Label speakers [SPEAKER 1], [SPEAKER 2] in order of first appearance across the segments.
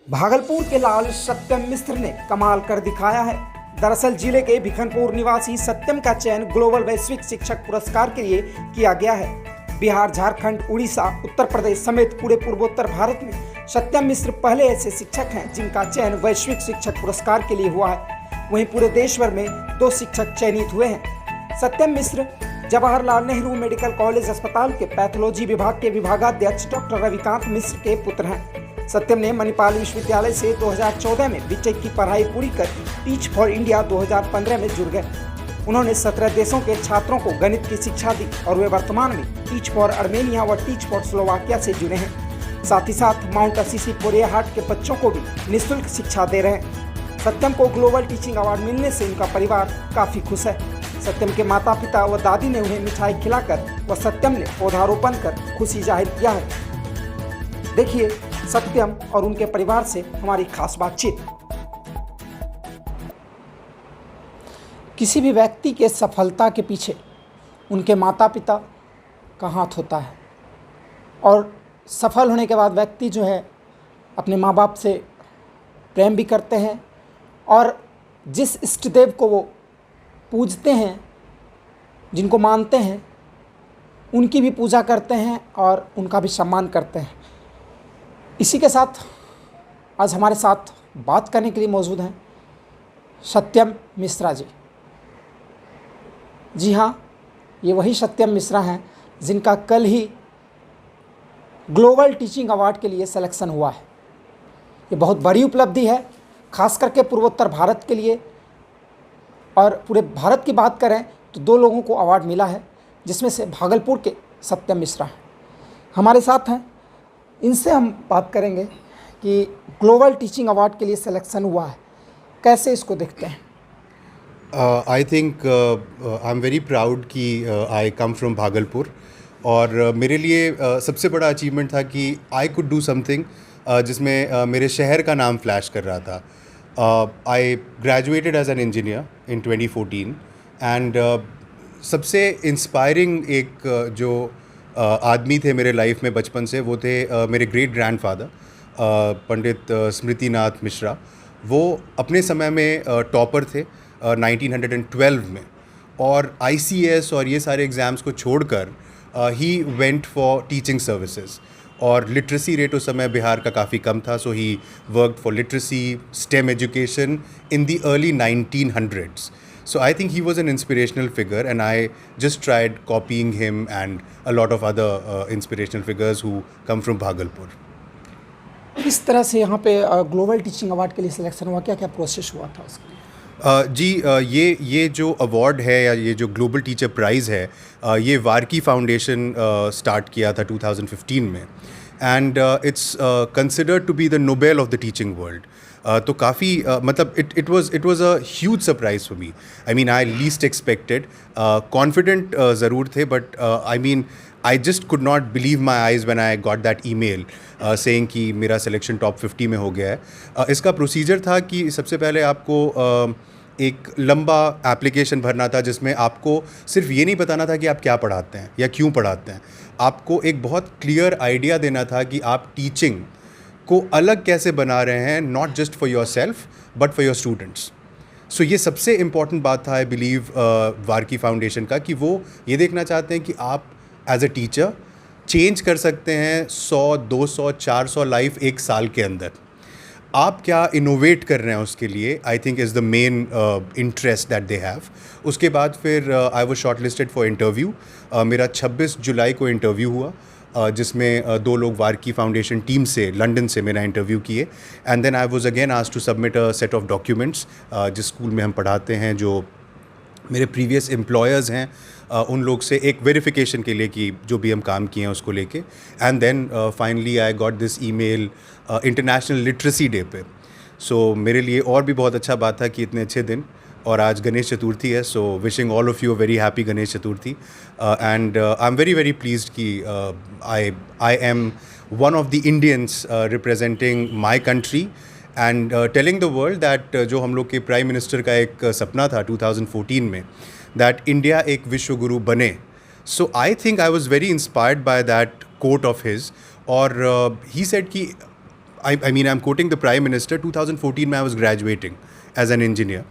[SPEAKER 1] भागलपुर के लाल सत्यम मिश्र ने कमाल कर दिखाया है। दरअसल जिले के भिखनपुर निवासी सत्यम का चयन ग्लोबल वैश्विक शिक्षक पुरस्कार के लिए किया गया है। बिहार, झारखंड, उड़ीसा, उत्तर प्रदेश समेत पूरे पूर्वोत्तर भारत में सत्यम मिश्र पहले ऐसे शिक्षक हैं जिनका चयन वैश्विक शिक्षक पुरस्कार के लिए हुआ है। वहीं पूरे देश भर में 2 शिक्षक चयनित हुए हैं। सत्यम मिश्र जवाहरलाल नेहरू मेडिकल कॉलेज अस्पताल के पैथोलॉजी विभाग के विभागाध्यक्ष डॉक्टर रविकांत मिश्र के पुत्र हैं। सत्यम ने मणिपाल विश्वविद्यालय से 2014 में बीटेक की पढ़ाई पूरी कर टीच फॉर इंडिया 2015 में जुड़ गए। उन्होंने 17 देशों के छात्रों को गणित की शिक्षा दी और वे वर्तमान में टीच फॉर अर्मेनिया व टीच फॉर स्लोवाकिया से जुड़े हैं। साथ ही साथ माउंट असीसी पोरियाहाट के बच्चों को भी निःशुल्क शिक्षा दे रहे हैं। सत्यम को ग्लोबल टीचिंग अवार्ड मिलने से उनका परिवार काफ़ी खुश है। सत्यम के माता पिता व दादी ने उन्हें मिठाई खिलाकर व सत्यम ने पौधारोपण कर खुशी जाहिर किया है। देखिए सत्यम और उनके परिवार से हमारी खास बातचीत। किसी भी व्यक्ति के सफलता के पीछे उनके माता पिता का हाथ होता है और सफल होने के बाद व्यक्ति जो है अपने माँ बाप से प्रेम भी करते हैं और जिस इष्ट देव को वो पूजते हैं, जिनको मानते हैं, उनकी भी पूजा करते हैं और उनका भी सम्मान करते हैं। इसी के साथ आज हमारे साथ बात करने के लिए मौजूद हैं सत्यम मिश्रा जी। जी हाँ, ये वही सत्यम मिश्रा हैं जिनका कल ही ग्लोबल टीचिंग अवार्ड के लिए सिलेक्शन हुआ है। ये बहुत बड़ी उपलब्धि है, खास करके पूर्वोत्तर भारत के लिए। और पूरे भारत की बात करें तो 2 लोगों को अवार्ड मिला है, जिसमें से भागलपुर के सत्यम मिश्रा हैं। हमारे साथ हैं, इनसे हम बात करेंगे कि ग्लोबल टीचिंग अवार्ड के लिए सिलेक्शन हुआ है, कैसे इसको देखते हैं?
[SPEAKER 2] आई think I am very proud कि आई कम फ्रॉम भागलपुर और मेरे लिए सबसे बड़ा अचीवमेंट था कि आई कुड डू समथिंग जिसमें मेरे शहर का नाम फ्लैश कर रहा था। I graduated as an engineer in 2014 and सबसे इंस्पायरिंग एक जो आदमी थे मेरे लाइफ में बचपन से, वो थे मेरे ग्रेट ग्रैंडफादर पंडित स्मृतिनाथ मिश्रा। वो अपने समय में टॉपर थे 1912 में और ICS और ये सारे एग्ज़ाम्स को छोड़कर ही वेंट फॉर टीचिंग सर्विसेज। और लिटरेसी रेट उस समय बिहार का काफ़ी कम था, so he worked for literacy, STEM education in the early 1900s. So I think he was an inspirational figure and I just tried copying him and a lot of other inspirational figures who come from Bhagalpur.
[SPEAKER 1] किस तरह से यहाँ पे global teaching award के लिए selection हुआ, क्या क्या प्रोसेस हुआ था उसके लिए?
[SPEAKER 2] जी, ये जो अवार्ड है या ये जो ग्लोबल टीचर प्राइज़ है, ये वार्की फाउंडेशन स्टार्ट किया था 2015 में and it's considered to be the Nobel of the teaching world. तो काफ़ी मतलब it was a huge surprise for me. I mean I least expected, confident ज़रूर थे, but I mean I just could not believe my eyes when I got that email saying कि मेरा selection top 50 में हो गया है। इसका procedure था कि सबसे पहले आपको एक लंबा एप्लीकेशन भरना था जिसमें आपको सिर्फ ये नहीं बताना था कि आप क्या पढ़ाते हैं या क्यों पढ़ाते हैं, आपको एक बहुत क्लियर आइडिया देना था कि आप टीचिंग को अलग कैसे बना रहे हैं, not just for yourself but for your students. So ये सबसे इम्पॉर्टेंट बात था आई बिलीव वार्की फाउंडेशन का, कि वो ये देखना चाहते हैं कि आप एज अ टीचर चेंज कर सकते हैं 100, 200, 400 लाइफ एक साल के अंदर। आप क्या इनोवेट कर रहे हैं उसके लिए, I think is the main interest that they have. उसके बाद फिर I was shortlisted for interview. मेरा 26 जुलाई को इंटरव्यू हुआ, जिसमें 2 लोग वार्की फाउंडेशन टीम से लंदन से मेरा इंटरव्यू किए and then I was again asked to submit a set of documents. जिस स्कूल में हम पढ़ाते हैं, जो मेरे प्रीवियस एम्प्लॉयर्स हैं, उन लोग से एक वेरिफिकेशन के लिए कि जो भी हम काम किए हैं उसको लेके। And then finally I got this email international literacy day पे। सो मेरे लिए और भी बहुत अच्छा बात था कि इतने अच्छे दिन, और आज गणेश चतुर्थी है, so wishing all of you very happy Ganesh Chaturthi and I am very very pleased कि I am one of the Indians representing my country and telling the world that जो हम लोग के प्राइम मिनिस्टर का एक सपना था 2014 में, दैट इंडिया एक विश्व गुरु बने। So I think I was very inspired by that quote of his और ही सेड कि I mean, I'm quoting the Prime Minister, 2014 में I was graduating as an engineer.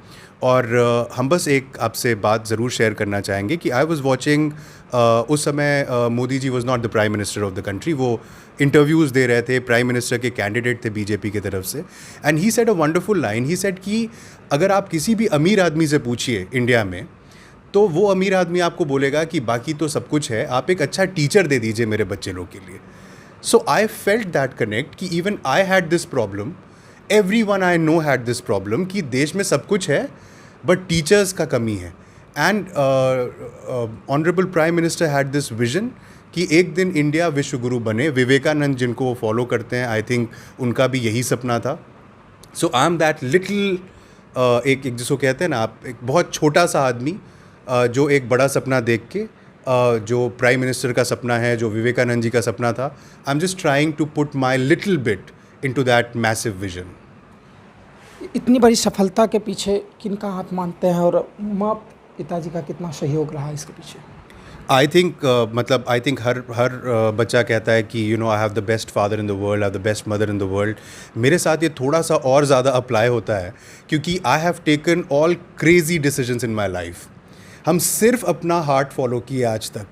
[SPEAKER 2] और हम बस एक आपसे बात ज़रूर शेयर करना चाहेंगे कि आई वॉज़ वॉचिंग उस समय Modi ji was not the prime minister of the country. वो इंटरव्यूज़ दे रहे थे, प्राइम मिनिस्टर के कैंडिडेट थे बीजेपी की तरफ से. And he said a wonderful line. He said कि अगर आप किसी भी अमीर आदमी से पूछिए इंडिया में, तो वो अमीर आदमी आपको बोलेगा कि बाकी तो सब कुछ है, आप एक अच्छा टीचर दे दीजिए मेरे बच्चे लोग के लिए. सो आई फेल्ट दैट कनेक्ट कि even I had this problem, everyone I know had this problem कि देश में सब कुछ है बट टीचर्स का कमी है. And honourable prime minister had this vision कि एक दिन इंडिया विश्व गुरु बने. विवेकानंद जिनको वो फॉलो करते हैं, आई थिंक उनका भी यही सपना था. So I M that little एक जिसको कहते हैं ना आप, एक बहुत छोटा सा आदमी जो एक बड़ा सपना देख के जो प्राइम मिनिस्टर का सपना है, जो विवेकानंद जी का सपना था, I am just trying to put my little bit into that massive vision.
[SPEAKER 1] इतनी बड़ी सफलता के पीछे किनका हाथ मानते हैं और माँ पिताजी का कितना सहयोग रहा इसके पीछे?
[SPEAKER 2] आई थिंक मतलब आई थिंक हर बच्चा कहता है कि you know I have the best father in the world, I have the best mother in the world. मेरे साथ ये थोड़ा सा और ज़्यादा अप्लाई होता है क्योंकि I have taken all crazy decisions in my life. हम सिर्फ अपना हार्ट फॉलो किए आज तक.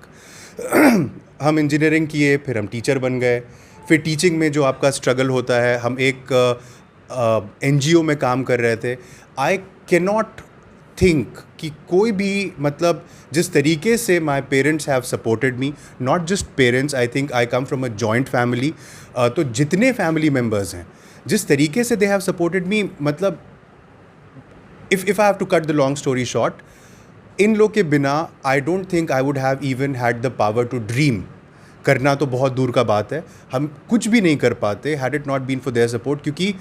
[SPEAKER 2] हम इंजीनियरिंग किए, फिर हम टीचर बन गए, फिर टीचिंग में जो आपका स्ट्रगल होता है, हम एक NGO में काम कर रहे थे. आई कैन नॉट थिंक कि कोई भी मतलब जिस तरीके से my parents have supported me, not just parents, I think I come from a joint family. तो जितने फैमिली मेम्बर्स हैं, जिस तरीके से दे हैव सपोर्टेड मी, मतलब if I have to cut the long story short, इन लोग के बिना I don't think I would have even had the power to dream. करना तो बहुत दूर का बात है, हम कुछ भी नहीं कर पाते had it not been for their support. क्योंकि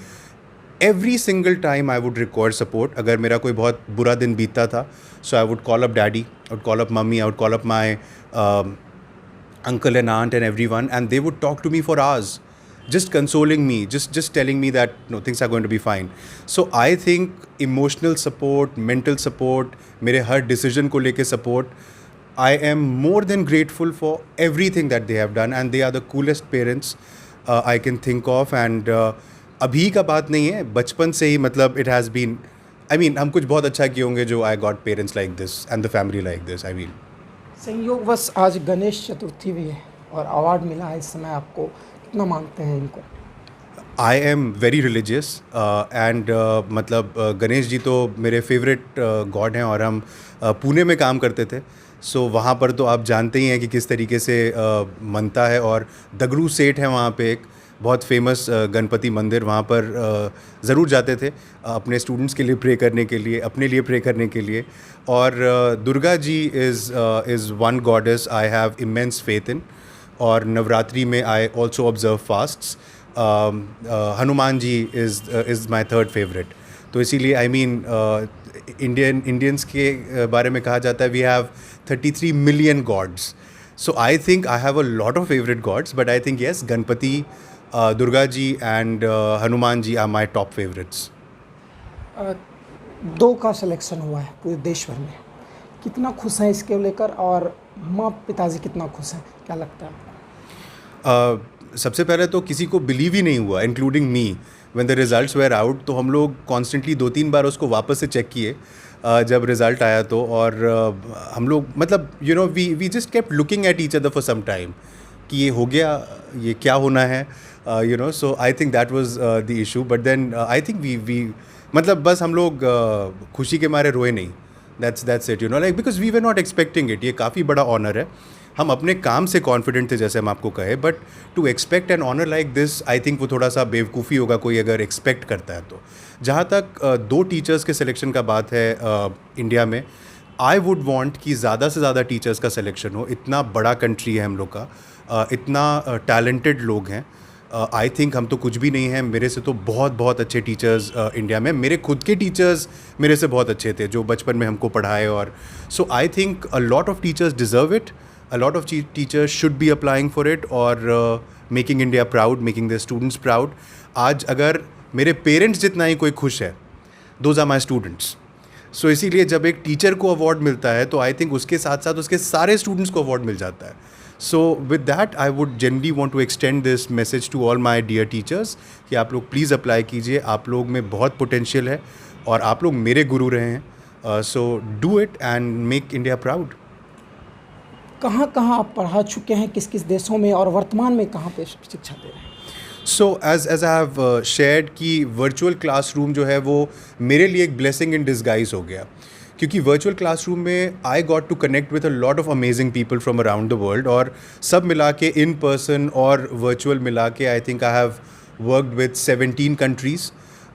[SPEAKER 2] every single time I would require support. अगर मेरा कोई बहुत बुरा दिन बीतता था, so I would call up daddy, I would call up mummy, I would call up my uncle and aunt and everyone, and they would talk to me for hours, just consoling me, just telling me that no, things are going to be fine. So I think emotional support, mental support, मेरे हर decision को लेके support, I am more than grateful for everything that they have done, and they are the coolest parents I can think of. And अभी का बात नहीं है, बचपन से ही मतलब it has been, I mean हम कुछ बहुत अच्छा किए होंगे जो I got parents like this and the family like this. I mean
[SPEAKER 1] संयोगवश आज गणेश चतुर्थी भी है और अवार्ड मिला है. इस समय आपको कितना मानते हैं इनको?
[SPEAKER 2] आई एम वेरी रिलीजियस एंड मतलब गणेश जी तो मेरे फेवरेट गॉड हैं. और हम पुणे में काम करते थे, सो वहाँ पर तो आप जानते ही हैं कि किस तरीके से मनता है. और दगड़ू सेठ है वहाँ पे एक बहुत फेमस गणपति मंदिर, वहाँ पर ज़रूर जाते थे अपने स्टूडेंट्स के लिए प्रे करने के लिए, अपने लिए प्रे करने के लिए. और Durga ji is one goddess I have immense faith in. और नवरात्रि में I also observe fasts. Hanuman ji is my third favourite. तो इसीलिए आई मीन इंडियंस के बारे में कहा जाता है we have 33 million gods. So I think I have a lot of favourite gods, but I think yes, Ganpati, Durga ji and Hanuman ji are my top favourites.
[SPEAKER 1] 2 का selection हुआ है पूरे देश भर में, कितना खुश हैं इसके लेकर और माँ पिताजी कितना खुश हैं, क्या लगता है आपको?
[SPEAKER 2] सबसे पहले तो किसी को बिलीव ही नहीं हुआ, including me. When the results were out तो हम लोग कॉन्स्टेंटली 2-3 बार उसको वापस से चेक किए जब रिज़ल्ट आया तो. और हम लोग मतलब you know we just kept looking at each other for some time कि ये हो गया, ये क्या होना है, you know. So I think that was the issue. But then I think we मतलब बस हम लोग खुशी के मारे रोए नहीं. That's it, you know, like because we were not expecting it. ये काफ़ी बड़ा ऑनर है. हम अपने काम से कॉन्फिडेंट थे जैसे हम आपको कहे, but to expect an honour like this, I think वो थोड़ा सा बेवकूफ़ी होगा कोई अगर एक्सपेक्ट करता है तो. जहाँ तक 2 टीचर्स के सिलेक्शन का बात है इंडिया में, आई वुड वांट कि ज़्यादा से ज़्यादा टीचर्स का सिलेक्शन हो. इतना बड़ा कंट्री है हम लोग का, इतना टैलेंटेड लोग हैं. आई थिंक हम तो कुछ भी नहीं हैं. मेरे से तो बहुत बहुत अच्छे टीचर्स इंडिया में, मेरे खुद के टीचर्स मेरे से बहुत अच्छे थे जो बचपन में हमको पढ़ाए. और so I think a lot of teachers deserve it. A lot of teachers should be applying for it or making India proud, making their students proud. आज अगर मेरे पेरेंट्स जितना ही कोई खुश है, those are my students. So इसीलिए जब एक टीचर को अवार्ड मिलता है तो आई थिंक उसके साथ साथ उसके सारे स्टूडेंट्स को अवार्ड मिल जाता है. So with that, I would generally want to extend this message to all my dear teachers कि आप लोग प्लीज़ अप्लाई कीजिए, आप लोग में बहुत पोटेंशियल है और आप लोग मेरे गुरु रहे हैं. So do it and make India proud.
[SPEAKER 1] कहाँ आप पढ़ा चुके हैं, किस किस देशों में, और वर्तमान में कहाँ पे शिक्षा दे रहे हैं?
[SPEAKER 2] So as I have shared कि virtual classroom जो है वो मेरे लिए एक blessing in disguise हो गया, क्योंकि virtual classroom में I got to connect with a lot of amazing people from around the world, और सब मिला के in person और virtual मिला के I think I have worked with 17 countries,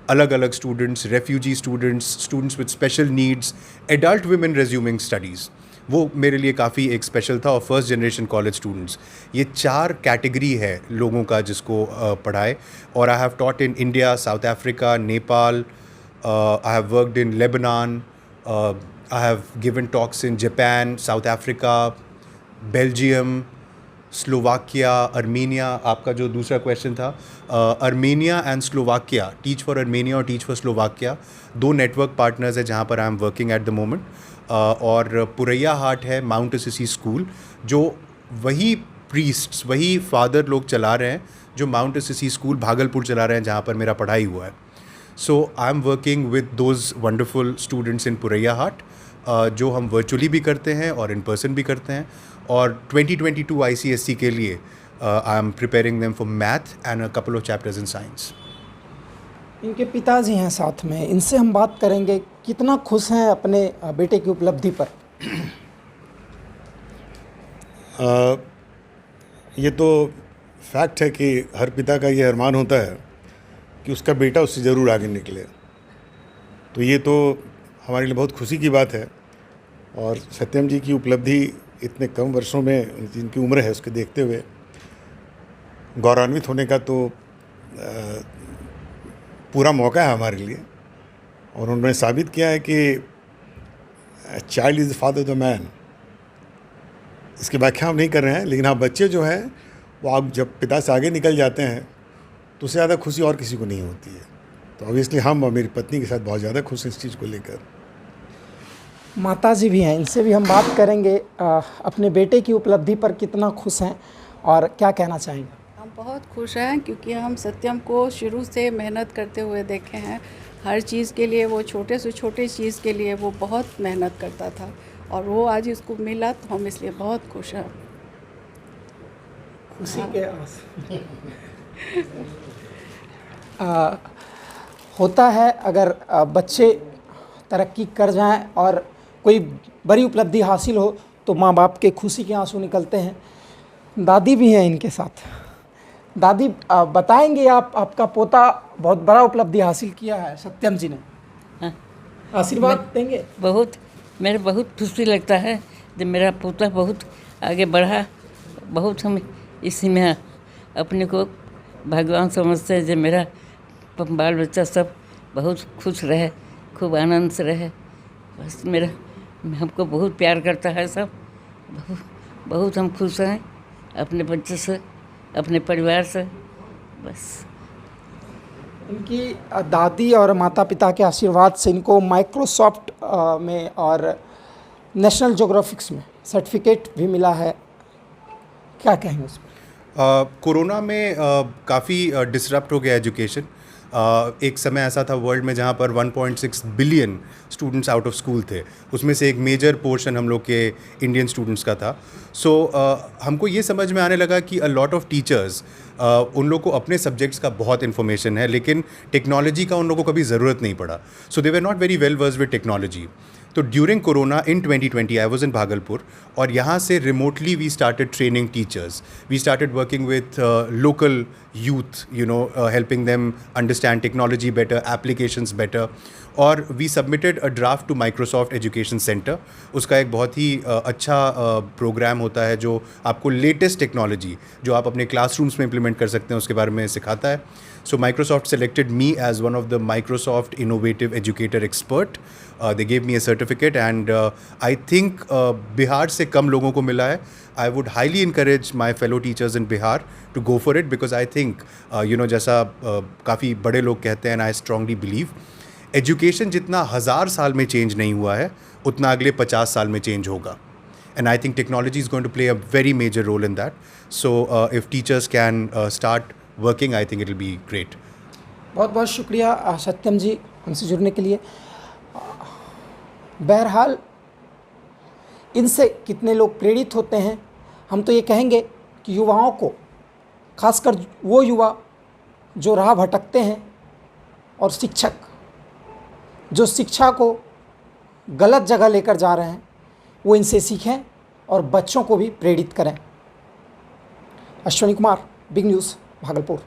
[SPEAKER 2] अलग अलग students, refugee students, students with special needs, adult women resuming studies. वो मेरे लिए काफ़ी एक स्पेशल था. और फर्स्ट जनरेशन कॉलेज स्टूडेंट्स, ये 4 कैटेगरी है लोगों का जिसको पढ़ाए. और I have taught in India, South Africa, Nepal, I have worked in Lebanon, I have given talks in Japan, South Africa, Belgium, Slovakia, Armenia. आपका जो दूसरा क्वेश्चन था, Armenia and Slovakia, teach for Armenia और teach for Slovakia, 2 network partners है जहाँ पर I am working at the moment. और पुरैया हाट है माउंट असिसी स्कूल, जो वही प्रीस्ट्स, वही फादर लोग चला रहे हैं जो माउंट असिसी स्कूल भागलपुर चला रहे हैं जहाँ पर मेरा पढ़ाई हुआ है. So I am working with those wonderful students in Puraiya Hat, जो हम वर्चुअली भी करते हैं और इन पर्सन भी करते हैं. और 2022 ICSE के लिए I am preparing them for math and a couple of chapters in science.
[SPEAKER 1] इनके पिताजी हैं साथ में, इनसे हम बात करेंगे. कितना खुश हैं अपने बेटे की उपलब्धि पर?
[SPEAKER 3] ये तो फैक्ट है कि हर पिता का ये अरमान होता है कि उसका बेटा उससे ज़रूर आगे निकले. तो ये तो हमारे लिए बहुत खुशी की बात है. और सत्यम जी की उपलब्धि इतने कम वर्षों में, जिनकी उम्र है उसके देखते हुए, गौरवान्वित होने का तो पूरा मौका है हमारे लिए. और उन्होंने साबित किया है कि child is the father of the man. इसकी व्याख्या हम नहीं कर रहे हैं, लेकिन हाँ, बच्चे जो हैं वो आप जब पिता से आगे निकल जाते हैं तो उससे ज़्यादा खुशी और किसी को नहीं होती है. तो ऑब्वियसली हम और मेरी पत्नी के साथ बहुत ज़्यादा खुश हैं इस चीज़ को लेकर.
[SPEAKER 1] माताजी भी हैं, इनसे भी हम बात करेंगे. अपने बेटे की उपलब्धि पर कितना खुश हैं और क्या कहना चाहेंगे?
[SPEAKER 4] हम बहुत खुश हैं क्योंकि हम सत्यम को शुरू से मेहनत करते हुए देखे हैं. हर चीज़ के लिए, वो छोटे से छोटे चीज़ के लिए वो बहुत मेहनत करता था, और वो आज इसको मिला तो हम इसलिए बहुत खुश हैं.
[SPEAKER 1] खुशी के होता है अगर बच्चे तरक्की कर जाएं और कोई बड़ी उपलब्धि हासिल हो तो माँ बाप के खुशी के आंसू निकलते हैं. दादी भी हैं इनके साथ. दादी, बताएंगे आपका पोता बहुत बड़ा उपलब्धि हासिल किया है, सत्यम जी ने.
[SPEAKER 5] हाँ,
[SPEAKER 1] आशीर्वाद देंगे?
[SPEAKER 5] बहुत, मेरे बहुत खुशी लगता है जब मेरा पोता बहुत आगे बढ़ा. बहुत हम इसी में अपने को भगवान समझते हैं जब मेरा बाल बच्चा सब बहुत खुश रहे, खूब आनंद से रहे. बस मेरा हमको बहुत प्यार करता है सब. बहुत हम खुश हैं अपने बच्चे से, अपने परिवार से. बस
[SPEAKER 1] इनकी दादी और माता पिता के आशीर्वाद से इनको माइक्रोसॉफ्ट में और नेशनल ज्योग्राफिक्स में सर्टिफिकेट भी मिला है. क्या कहेंगे उसमें?
[SPEAKER 2] कोरोना में काफ़ी डिसरप्ट हो गया एजुकेशन. एक समय ऐसा था वर्ल्ड में जहाँ पर 1.6 billion students out of school थे. उसमें से एक मेजर पोर्शन हम लोग के इंडियन स्टूडेंट्स का था. सो हमको ये समझ में आने लगा कि अ लॉट ऑफ टीचर्स, उन लोग को अपने सब्जेक्ट्स का बहुत इन्फॉर्मेशन है, लेकिन टेक्नोलॉजी का उन लोगों को कभी ज़रूरत नहीं पड़ा. So they were not very well versed with technology. तो during corona in 2020 I was in Bhagalpur, और यहाँ से remotely we started training teachers. We started working with local youth, you know, helping them understand technology better, applications better. और we submitted a draft to Microsoft Education Centre. उसका एक बहुत ही अच्छा programme होता है जो आपको लेटेस्ट टेक्नोलॉजी जो आप अपने क्लासरूम्स में इम्प्लीमेंट कर सकते हैं उसके बारे में सिखाता है. So Microsoft selected me as one of the Microsoft Innovative Educator Expert. They gave me a certificate, and I think Bihar से कम लोगों को मिला है. I would highly encourage my fellow teachers in Bihar to go for it, because I think you know, जैसा काफ़ी बड़े लोग कहते हैं, and I strongly believe education जितना 1000 साल में चेंज नहीं हुआ है उतना अगले 50 साल में चेंज होगा. and I think technology is going to play a very major role in that. So if teachers can start working, I think it will be great.
[SPEAKER 1] बहुत बहुत शुक्रिया सत्यम जी हमसे जुड़ने के लिए। बहरहाल इनसे कितने लोग प्रेरित होते हैं, हम तो ये कहेंगे कि युवाओं को, खासकर वो युवा जो राह भटकते हैं और शिक्षक जो शिक्षा को गलत जगह लेकर जा रहे हैं, वो इनसे सीखें और बच्चों को भी प्रेरित करें। Ashwini Kumar, big news, Bhagalpur.